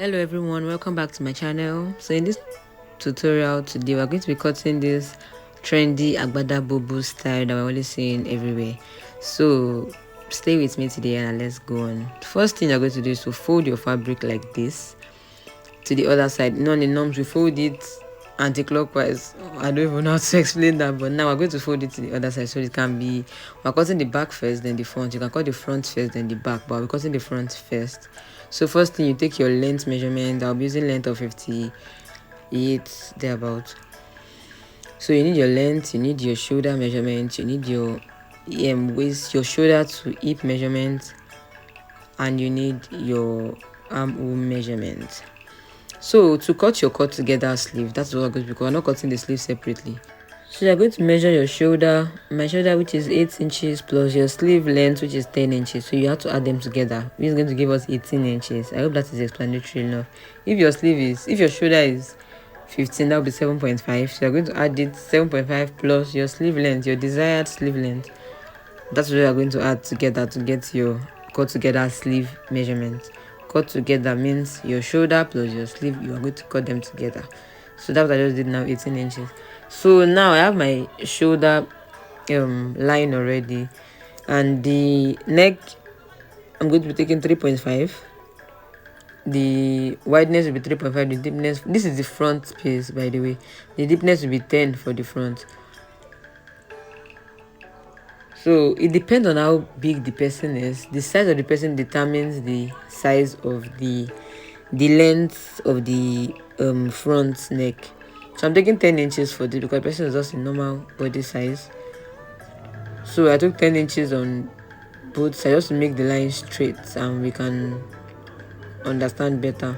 Hello everyone, welcome back to my channel. So in this tutorial today we're going to be cutting this trendy Agbada Bubu style that we're always seeing everywhere. So stay with me today and let's go on. First thing you're going to do is to fold your fabric like this to the other side. On the norms we fold it anti-clockwise. I don't even know how to explain that, but now we're going to fold it to the other side so it can be, we're cutting the back first then the front. You can cut the front first then the back, but we're cutting the front first. So first thing, you take your length measurement. I'll be using length of 58 thereabout. So you need your length, you need your shoulder measurement, you need your waist, your shoulder to hip measurement, and you need your armhole measurement. So to cut your cut together sleeve, that's what we're going to do, because we're not cutting the sleeve separately. So you're going to measure your shoulder, my shoulder which is 8 inches plus your sleeve length which is 10 inches. So you have to add them together, which is going to give us 18 inches. I hope that is explanatory enough. If your shoulder is 15, that will be 7.5. So you're going to add it 7.5 plus your sleeve length, your desired sleeve length. That's what you're going to add together to get your cut together sleeve measurement. Cut together means your shoulder plus your sleeve, you are going to cut them together. So that's what I just did now, 18 inches. So now I have my shoulder line already, and the neck I'm going to be taking 3.5. The wideness will be 3.5. The deepness, this is the front piece by the way, the deepness will be 10 for the front. So it depends on how big the person is. The size of the person determines the size of the length of the front neck. So I'm taking 10 inches for this because the person is just a normal body size. So I took 10 inches on both sides just to make the line straight and we can understand better.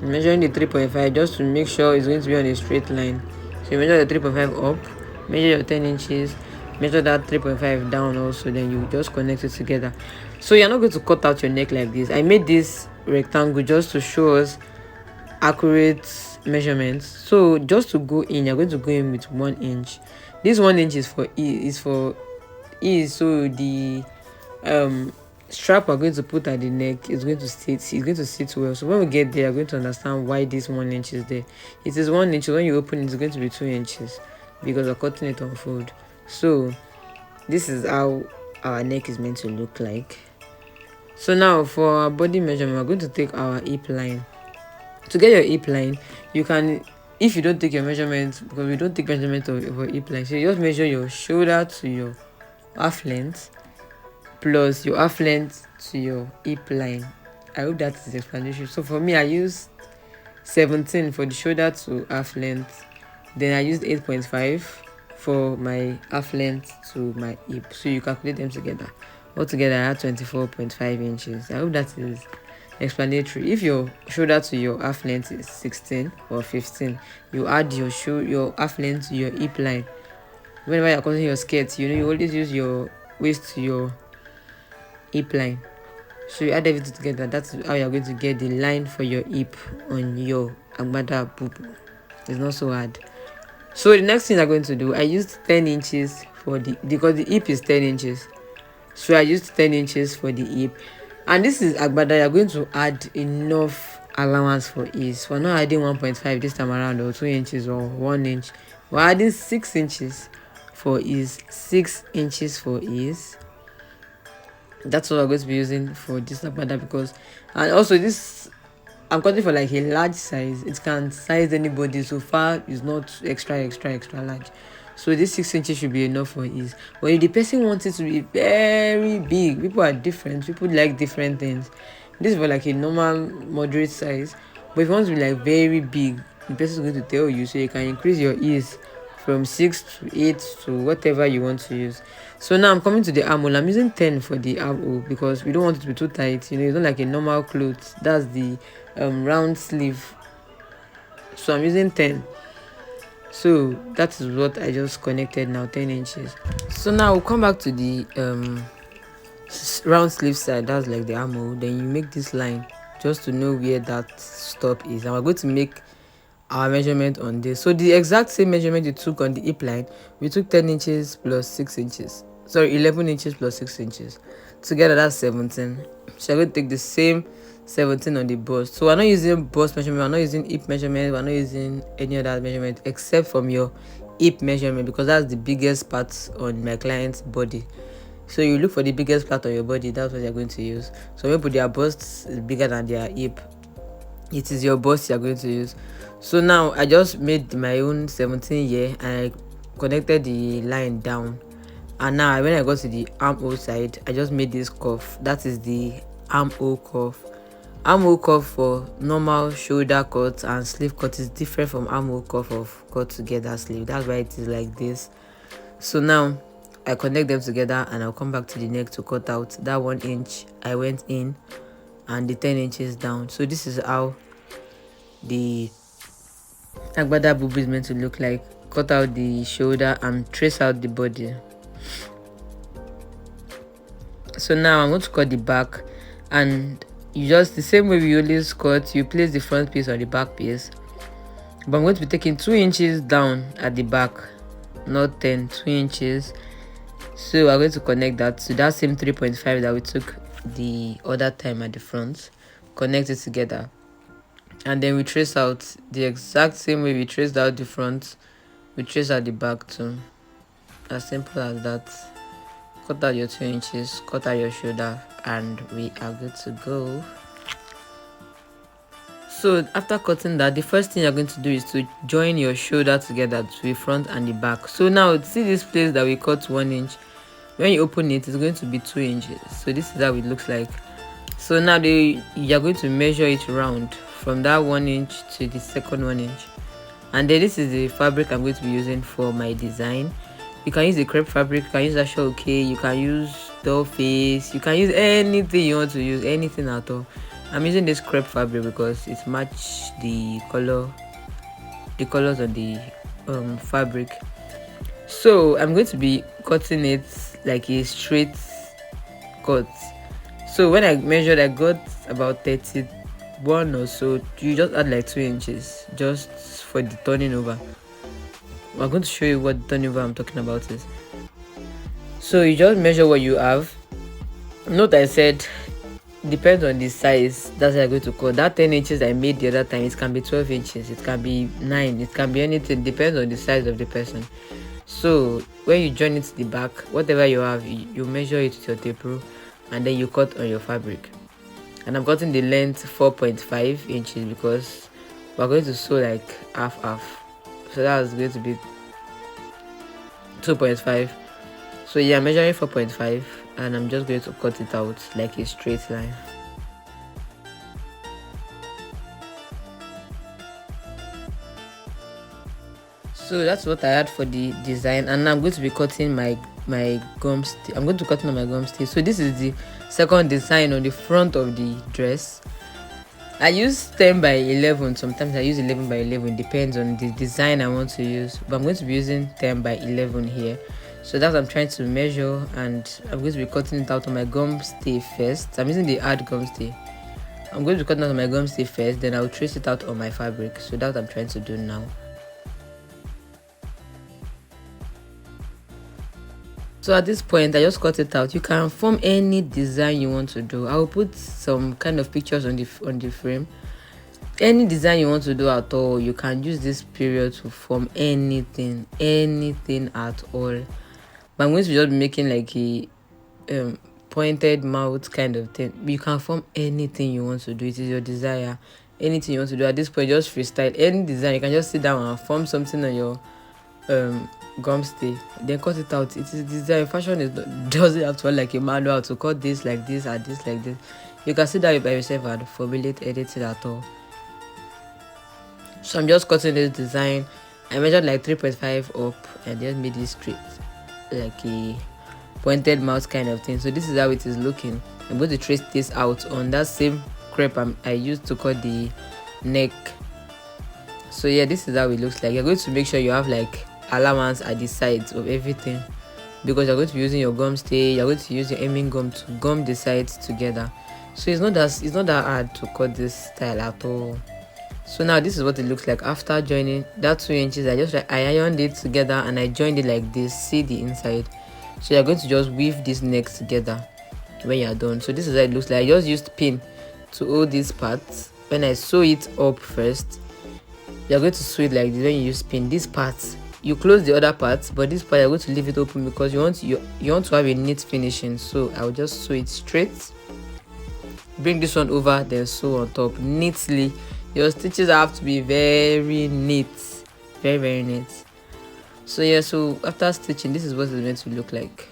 I'm measuring the 3.5 just to make sure it's going to be on a straight line. So you measure the 3.5 up, measure your 10 inches, measure that 3.5 down also, then you just connect it together. So you're not going to cut out your neck like this. I made this rectangle just to show us accurate measurements. So just to go in, you're going to go in with 1 inch. This 1 inch is for ease. So the strap we're going to put at the neck is going to sit well. So when we get there, you're going to understand why this 1 inch is there. It is 1 inch. When you open it, it's going to be 2 inches because we're cutting it on fold. So this is how our neck is meant to look like. So now for our body measurement, we're going to take our hip line. To get your hip line, you can, if you don't take your measurement, because we don't take measurement of your hip line, so you just measure your shoulder to your half length plus your half length to your hip line. I hope that is explanatory. So for me, I used 17 for the shoulder to half length, then I used 8.5 for my half length to my hip. So you calculate them together. Altogether, I had 24.5 inches. I hope that is explanatory. If your shoulder to your half length is 16 or 15, you add your half length to your hip line. Whenever you're cutting your skirt, you always use your waist to your hip line. So you add everything together. That's how you're going to get the line for your hip on your Agbada Bubu. It's not so hard. So the next thing I'm going to do, I used 10 inches for because the hip is 10 inches. So I used 10 inches for the hip. And this is Agbada. You're going to add enough allowance for ease. We're not adding 1.5 this time around, or 2 inches or 1 inch. We're adding 6 inches for ease. 6 inches for ease. That's what we're going to be using for this Agbada, because, and also this, I'm cutting for like a large size. It can size anybody. So far it's not extra large. So this 6 inches should be enough for ease. But if the person wants it to be very big, people are different. People like different things. This is for like a normal, moderate size. But if you want to be like very big, the person is going to tell you. So you can increase your ease from 6 to 8 to whatever you want to use. So now I'm coming to the armhole. I'm using 10 for the armhole because we don't want it to be too tight. It's not like a normal cloth. That's the round sleeve. So I'm using 10. So that is what I just connected now, 10 inches. So now we'll come back to the round sleeve side. That's like the armhole. Then you make this line just to know where that stop is. And we're going to make our measurement on this. So the exact same measurement you took on the hip line, we took 10 inches plus 6 inches. Sorry, 11 inches plus 6 inches. Together that's 17. So you're going to take the same 17 on the bust. So we're not using bust measurement, we're not using hip measurement, we're not using any other measurement except from your hip measurement, because that's the biggest part on my client's body. So you look for the biggest part of your body, that's what you're going to use. So when people, their bust is bigger than their hip, it is your bust you're going to use. So now I just made my own 17 here and I connected the line down. And now when I go to the armhole side, I just made this curve. That is the armhole curve. Armhole curve for normal shoulder cut and sleeve cut is different from armhole curve of cut together sleeve. That's why it is like this. So now I connect them together and I'll come back to the neck to cut out that 1 inch I went in and the 10 inches down. So this is how the Agbada Bubu is meant to look like. Cut out the shoulder and trace out the body. So now I'm going to cut the back, and you just, the same way we always cut, you place the front piece on the back piece, but I'm going to be taking 2 inches down at the back, not 10, 2 inches. So we're going to connect that to that same 3.5 that we took the other time at the front, connect it together, and then we trace out the exact same way we traced out the front, we trace out the back too. As simple as that. Cut out your 2 inches, cut out your shoulder, and we are good to go. So after cutting that, the first thing you're going to do is to join your shoulder together to the front and the back. So now see this place that we cut 1 inch, when you open it, it's going to be 2 inches. So this is how it looks like. So now you're going to measure it round from that 1 inch to the second 1 inch, and then this is the fabric I'm going to be using for my design. You can use the crepe fabric, you can use ashoke, you can use doll face, you can use anything you want to use, anything at all. I'm using this crepe fabric because it matches the colors of the fabric. So I'm going to be cutting it like a straight cut. So when I measured, I got about 31 or so. You just add like 2 inches just for the turning over. I'm going to show you what turning over I'm talking about is. So you just measure what you have. Note I said depends on the size, that's how I'm going to cut. That 10 inches I made the other time, it can be 12 inches, it can be 9, it can be anything, depends on the size of the person. So when you join it to the back, whatever you have, you measure it with your tape rule and then you cut on your fabric. And I'm cutting the length 4.5 inches because we're going to sew like half. So that's going to be 2.5. So yeah, I'm measuring 4.5 and I'm just going to cut it out like a straight line. So that's what I had for the design, and now I'm going to be cutting my gum stitch. I'm going to cut on my gum stitch. So this is the second design on the front of the dress. I use 10 by 11, sometimes I use 11 by 11, depends on the design I want to use, but I'm going to be using 10 by 11 here. So that's what I'm trying to measure, and I'm going to be cutting it out on my gum stay first. I'm using the hard gum stay. I'm going to be cutting out on my gum stay first, then I'll trace it out on my fabric. So that's what I'm trying to do now. So at this point, I just cut it out. You can form any design you want to do. I will put some kind of pictures on the frame. Any design you want to do at all, you can use this period to form anything at all. But I'm going to just be making like a pointed mouth kind of thing. You can form anything you want to do. It is your desire. Anything you want to do at this point, just freestyle any design. You can just sit down and form something on your gum stay, then cut it out. It is design. Fashion doesn't have to like a manual to cut this like this and this like this. You can sit down by yourself and formulate anything at all. So I'm just cutting this design. I measured like 3.5 up and just made it straight, like a pointed mouth kind of thing. So this is how it is looking. I'm going to trace this out on that same crepe I used to cut the neck. So yeah, this is how it looks like. You're going to make sure you have like allowance at the sides of everything, because you're going to be using your gum stay. You're going to use your hemming gum to gum the sides together. So it's not that hard to cut this style at all. So now this is what it looks like after joining that 2 inches. I ironed it together and I joined it like this. See the inside. So you're going to just weave this neck together when you're done. So this is how it looks like. I just used pin to hold this part. When I sew it up first, you're going to sew it like this. When you use pin, this part you close the other part, but this part you're going to leave it open because you want to have a neat finishing. So I'll just sew it straight, bring this one over, then sew on top neatly. Your stitches have to be very neat, very neat. So yeah, so after stitching, this is what it's meant to look like,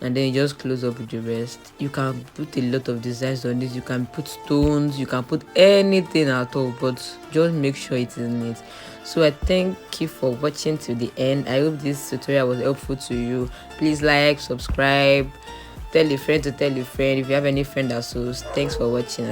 and then you just close up with the rest. You can put a lot of designs on this. You can put stones, you can put anything at all, but just make sure it is neat. So I thank you for watching till the end. I hope this tutorial was helpful to you. Please like, subscribe, tell a friend to tell a friend if you have any friend that sews. Thanks for watching.